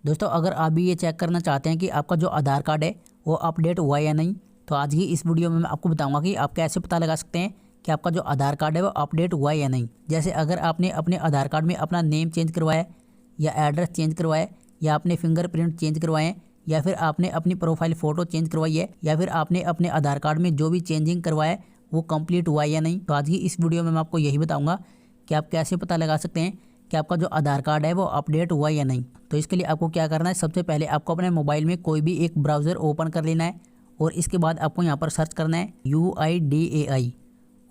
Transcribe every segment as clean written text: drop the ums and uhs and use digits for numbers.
दोस्तों अगर आप भी ये चेक करना चाहते हैं कि आपका जो आधार कार्ड है वो अपडेट हुआ है या नहीं, तो आज की इस वीडियो में मैं आपको बताऊंगा कि आप कैसे पता लगा सकते हैं कि आपका जो आधार कार्ड है वो अपडेट हुआ है या नहीं। जैसे अगर आपने अपने आधार कार्ड में अपना नेम चेंज करवाया या एड्रेस चेंज करवाया या आपने फिंगरप्रिंट चेंज करवाए या फिर आपने अपनी प्रोफाइल फ़ोटो चेंज करवाई है या फिर आपने अपने आधार कार्ड में जो भी चेंजिंग करवाया है वो कंप्लीट हुआ है या नहीं, तो आज की इस वीडियो में मैं आपको यही बताऊंगा कि आप कैसे पता लगा सकते हैं कि आपका जो आधार कार्ड है वो अपडेट हुआ या नहीं। तो इसके लिए आपको क्या करना है, सबसे पहले आपको अपने मोबाइल में कोई भी एक ब्राउज़र ओपन कर लेना है और इसके बाद आपको यहाँ पर सर्च करना है UIDAI।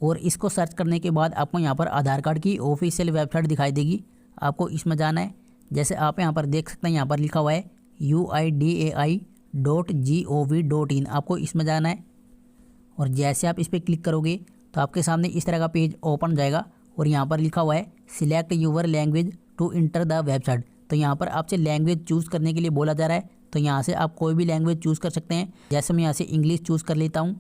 और इसको सर्च करने के बाद आपको यहाँ पर आधार कार्ड की ऑफिशियल वेबसाइट दिखाई देगी, आपको इसमें जाना है। जैसे आप यहाँ पर देख सकते हैं यहाँ पर लिखा हुआ है UIDAI.gov.in, आपको इसमें जाना है। और जैसे आप इस पर क्लिक करोगे तो आपके सामने इस तरह का पेज ओपन हो जाएगा और यहाँ पर लिखा हुआ है select your language to enter the website. तो यहाँ पर आपसे लैंग्वेज चूज़ करने के लिए बोला जा रहा है, तो यहाँ से आप कोई भी लैंग्वेज चूज़ कर सकते हैं। जैसे मैं यहाँ से इंग्लिश चूज़ कर लेता हूँ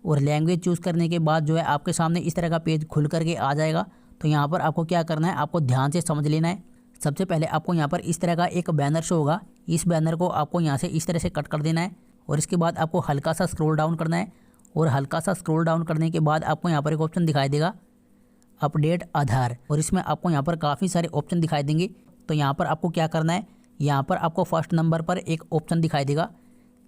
और लैंग्वेज चूज़ करने के बाद जो है आपके सामने इस तरह का पेज खुल करके आ जाएगा। तो यहाँ पर आपको क्या करना है, आपको ध्यान से समझ लेना है। सबसे पहले आपको यहाँ पर इस तरह का एक बैनर शो होगा, इस बैनर को आपको यहाँ से इस तरह से कट कर देना है और इसके बाद आपको हल्का सा स्क्रॉल डाउन करना है। और हल्का सा स्क्रॉल डाउन करने के बाद आपको यहाँ पर एक ऑप्शन दिखाई देगा अपडेट आधार, और इसमें आपको यहाँ पर काफ़ी सारे ऑप्शन दिखाई देंगे। तो यहाँ पर आपको क्या करना है, यहाँ पर आपको फर्स्ट नंबर पर एक ऑप्शन दिखाई देगा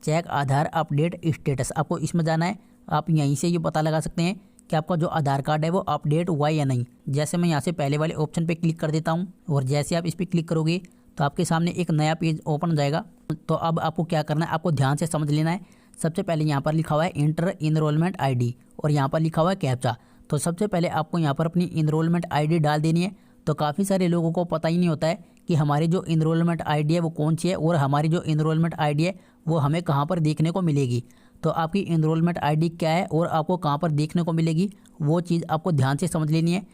चेक आधार अपडेट स्टेटस, आपको इसमें जाना है। आप यहीं से ये पता लगा सकते हैं कि आपका जो आधार कार्ड है वो अपडेट हुआ है या नहीं। जैसे मैं यहाँ से पहले वाले ऑप्शन पे क्लिक कर देता हूँ और जैसे आप इस पर क्लिक करोगे तो आपके सामने एक नया पेज ओपन हो जाएगा। तो अब आपको क्या करना है, आपको ध्यान से समझ लेना है। सबसे पहले यहाँ पर लिखा हुआ है इंटर इनरोलमेंट ID और यहाँ पर लिखा हुआ है कैप्चा। तो सबसे पहले आपको यहाँ पर अपनी इनरोलमेंट ID डाल देनी है। तो काफ़ी सारे लोगों को पता ही नहीं होता है कि हमारी जो इनरोलमेंट ID है वो कौन सी है और हमारी जो इनरोलमेंट ID है वो हमें कहाँ पर देखने को मिलेगी। तो आपकी इनरोलमेंट ID क्या है और आपको कहाँ पर देखने को मिलेगी वो चीज़ आपको ध्यान से समझ लेनी है।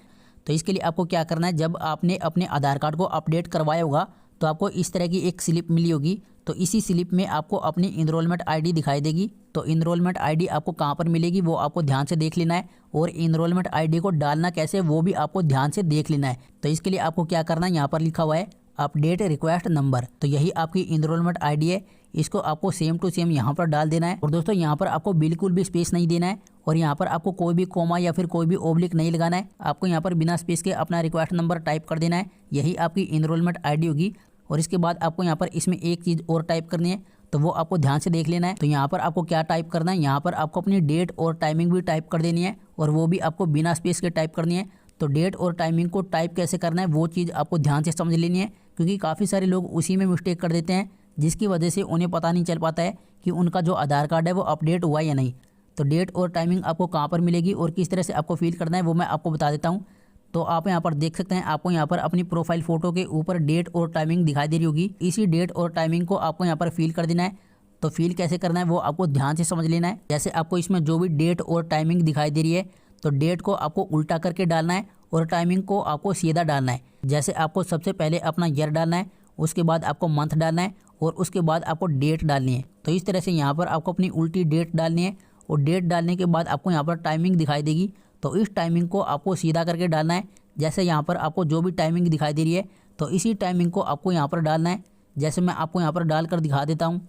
तो इसके लिए आपको क्या करना है, जब आपने अपने आधार कार्ड को अपडेट करवाया होगा तो आपको इस तरह की एक स्लिप मिली होगी। तो इसी स्लिप में आपको अपनी इनरोलमेंट ID दिखाई देगी। तो इनरोलमेंट ID आपको कहाँ पर मिलेगी वो आपको ध्यान से देख लेना है और इनरोलमेंट ID को डालना कैसे वो भी आपको ध्यान से देख लेना है। तो इसके लिए आपको क्या करना है, यहाँ पर लिखा हुआ है अपडेट रिक्वेस्ट नंबर, तो यही आपकी इनरोलमेंट ID है। इसको आपको सेम टू सेम यहाँ पर डाल देना है। और दोस्तों यहाँ पर आपको बिल्कुल भी स्पेस नहीं देना है और यहाँ पर आपको कोई भी कोमा या फिर कोई भी ओब्लिक नहीं लगाना है। आपको यहाँ पर बिना स्पेस के अपना रिक्वेस्ट नंबर टाइप कर देना है, यही आपकी इनरोलमेंट ID होगी। और इसके बाद आपको यहाँ पर इसमें एक चीज़ और टाइप करनी है, तो वो आपको ध्यान से देख लेना है। तो यहाँ पर आपको क्या टाइप करना है, यहाँ पर आपको अपनी डेट और टाइमिंग भी टाइप कर देनी है और वो भी आपको बिना स्पेस के टाइप करनी है। तो डेट और टाइमिंग को टाइप कैसे करना है वो चीज़ आपको ध्यान से समझ लेनी है, क्योंकि काफ़ी सारे लोग उसी में मिस्टेक कर देते हैं जिसकी वजह से उन्हें पता नहीं चल पाता है कि उनका जो आधार कार्ड है वो अपडेट हुआ या नहीं। तो डेट और टाइमिंग आपको कहाँ पर मिलेगी और किस तरह से आपको फिल करना है वो मैं आपको बता देता हूँ। तो आप यहाँ पर देख सकते हैं, आपको यहाँ पर अपनी प्रोफाइल फ़ोटो के ऊपर डेट और टाइमिंग दिखाई दे रही होगी। इसी डेट और टाइमिंग को आपको यहाँ पर फिल कर देना है। तो फिल कैसे करना है वो आपको ध्यान से समझ लेना है। जैसे आपको इसमें जो भी डेट और टाइमिंग दिखाई दे रही है तो डेट को आपको उल्टा करके डालना है और टाइमिंग को आपको सीधा डालना है। जैसे आपको सबसे पहले अपना ईयर डालना है, उसके बाद आपको मंथ डालना है और उसके बाद आपको डेट डालनी है। तो इस तरह से यहाँ पर आपको अपनी उल्टी डेट डालनी है और डेट डालने के बाद आपको यहाँ पर टाइमिंग दिखाई देगी। तो इस टाइमिंग को आपको सीधा करके डालना है। जैसे यहाँ पर आपको जो भी टाइमिंग दिखाई दे रही है तो इसी टाइमिंग को आपको यहाँ पर डालना है। जैसे मैं आपको यहाँ पर डाल कर दिखा देता हूँ।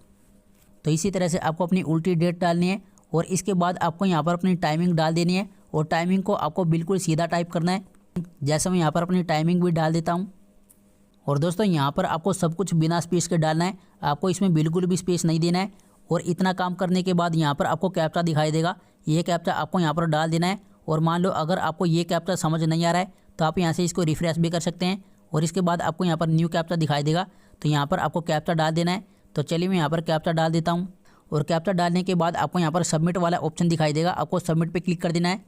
तो इसी तरह से आपको अपनी उल्टी डेट डालनी है और इसके बाद आपको यहाँ पर अपनी टाइमिंग डाल देनी है और टाइमिंग को आपको बिल्कुल सीधा टाइप करना है। जैसे मैं यहाँ पर अपनी टाइमिंग भी डाल देता हूँ। और दोस्तों यहाँ पर आपको सब कुछ बिना स्पेस के डालना है, आपको इसमें बिल्कुल भी स्पेस नहीं देना है। और इतना काम करने के बाद यहाँ पर आपको कैप्चा दिखाई देगा, ये कैप्चा आपको यहाँ पर डाल देना है। और मान लो अगर आपको ये कैप्चा समझ नहीं आ रहा है तो आप यहाँ से इसको रिफ्रेश भी कर सकते हैं और इसके बाद आपको यहाँ पर न्यू कैप्चा दिखाई देगा, तो यहाँ पर आपको कैप्चा डाल देना है। तो चलिए मैं यहाँ पर कैप्चा डाल देता हूँ और कैप्चा डालने के बाद आपको यहाँ पर सबमिट वाला ऑप्शन दिखाई देगा, आपको सबमिट पे क्लिक कर देना है।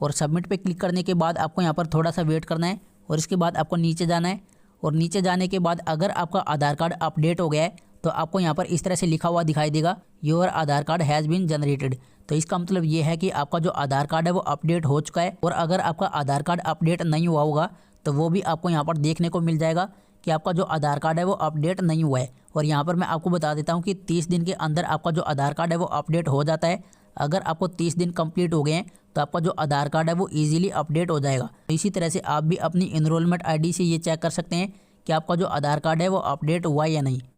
और सबमिट पे क्लिक करने के बाद आपको यहाँ पर थोड़ा सा वेट करना है और इसके बाद आपको नीचे जाना है। और नीचे जाने के बाद अगर आपका आधार कार्ड अपडेट हो गया है तो आपको यहाँ पर इस तरह से लिखा हुआ दिखाई देगा your Aadhaar card has been generated. तो इसका मतलब ये है कि आपका जो आधार कार्ड है वो अपडेट हो चुका है। और अगर आपका आधार कार्ड अपडेट नहीं हुआ होगा तो वो भी आपको यहाँ पर देखने को मिल जाएगा कि आपका जो आधार कार्ड है वो अपडेट नहीं हुआ है। और यहाँ पर मैं आपको बता देता हूँ कि 30 दिन के अंदर आपका जो आधार कार्ड है वो अपडेट हो जाता है। अगर आपको 30 दिन कंप्लीट हो गए हैं तो आपका जो आधार कार्ड है वो इजीली अपडेट हो जाएगा। तो इसी तरह से आप भी अपनी इनरोलमेंट ID से ये चेक कर सकते हैं कि आपका जो आधार कार्ड है वो अपडेट हुआ या नहीं।